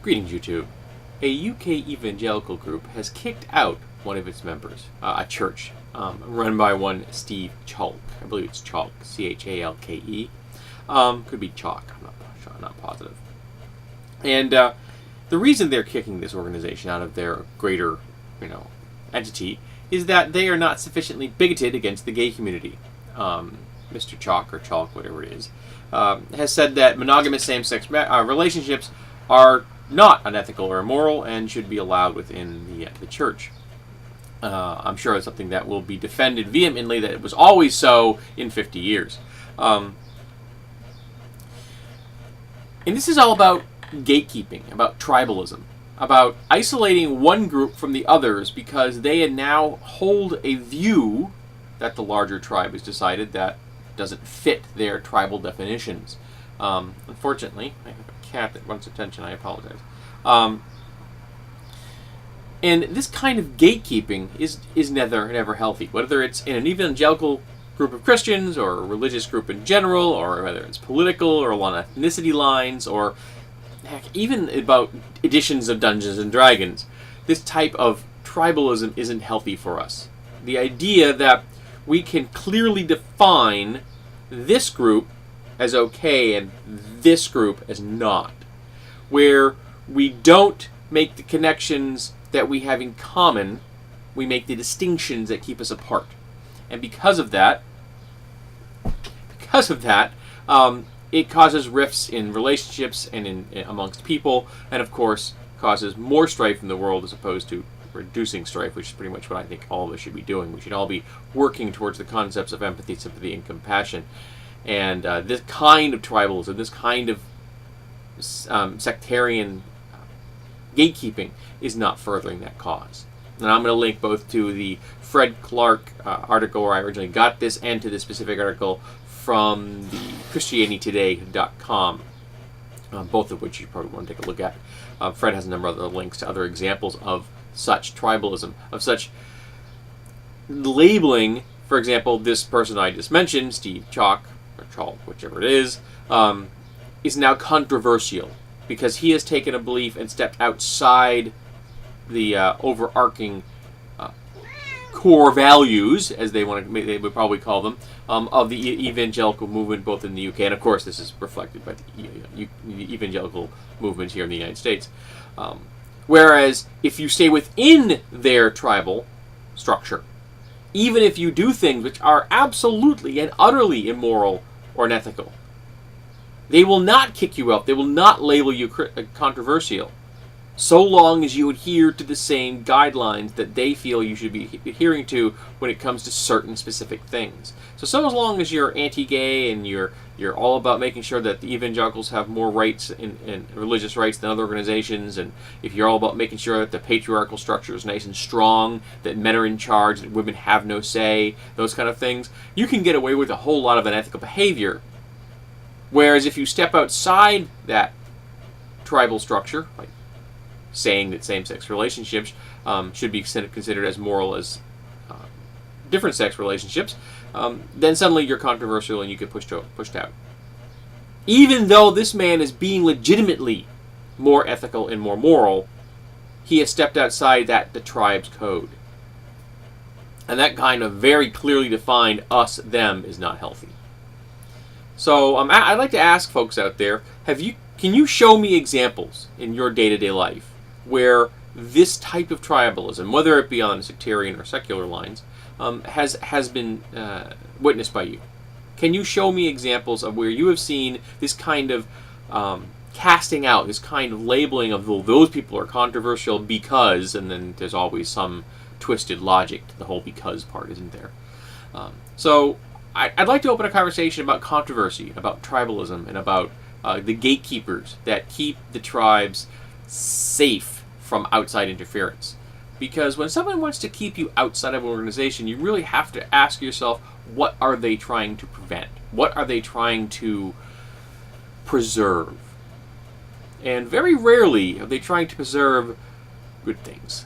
Greetings, YouTube. A UK evangelical group has kicked out one of its members, a church run by one Steve Chalk. I believe it's Chalk, C-H-A-L-K-E. Could be Chalk, I'm not positive. And the reason they're kicking this organization out of their greater, entity is that they are not sufficiently bigoted against the gay community. Mr. Chalk, or Chalk, whatever it is, has said that monogamous same-sex relationships are not unethical or immoral and should be allowed within the church. I'm sure it's something that will be defended vehemently, that it was always so in 50 years. And this is all about gatekeeping, about tribalism, about isolating one group from the others because they now hold a view that the larger tribe has decided that doesn't fit their tribal definitions. Unfortunately, I have a cat that wants attention. I apologize. And this kind of gatekeeping is never healthy, whether it's in an evangelical group of Christians or a religious group in general, or whether it's political or along ethnicity lines, or heck, even about editions of Dungeons and Dragons. This type of tribalism isn't healthy for us. The idea that we can clearly define this group as okay and this group as not, where we don't make the connections that we have in common, we make the distinctions that keep us apart. And because of that, it causes rifts in relationships and in amongst people, and of course causes more strife in the world as opposed to reducing strife, which is pretty much what I think all of us should be doing. We should all be working towards the concepts of empathy, sympathy, and compassion. And this kind of tribalism, this kind of sectarian gatekeeping is not furthering that cause. And I'm going to link both to the Fred Clark article where I originally got this and to this specific article from the ChristianityToday.com, both of which you probably want to take a look at. Fred has a number of other links to other examples of such tribalism, of such labeling. For example, this person I just mentioned, Steve Chalk, or Chalk, whichever it is now controversial because he has taken a belief and stepped outside the overarching core values, as they would probably call them, of the evangelical movement, both in the UK, and of course this is reflected by the evangelical movement here in the United States. Whereas if you stay within their tribal structure, even if you do things which are absolutely and utterly immoral or unethical, they will not kick you out. They will not label you controversial, so long as you adhere to the same guidelines that they feel you should be adhering to when it comes to certain specific things. So as long as you're anti-gay and you're all about making sure that the evangelicals have more rights and religious rights than other organizations, and if you're all about making sure that the patriarchal structure is nice and strong, that men are in charge, that women have no say, those kind of things, you can get away with a whole lot of unethical behavior. Whereas if you step outside that tribal structure, like saying that same-sex relationships should be considered as moral as different sex relationships, then suddenly you're controversial and you get pushed out. Even though this man is being legitimately more ethical and more moral, he has stepped outside the tribe's code. And that kind of very clearly defined us-them is not healthy. So I'd like to ask folks out there, can you show me examples in your day-to-day life where this type of tribalism, whether it be on sectarian or secular lines, has been witnessed by you? Can you show me examples of where you have seen this kind of casting out, this kind of labeling of those people are controversial because, and then there's always some twisted logic to the whole because part, isn't there? So I'd like to open a conversation about controversy, about tribalism, and about the gatekeepers that keep the tribes safe from outside interference. Because when someone wants to keep you outside of an organization, you really have to ask yourself, what are they trying to prevent? What are they trying to preserve? And very rarely are they trying to preserve good things.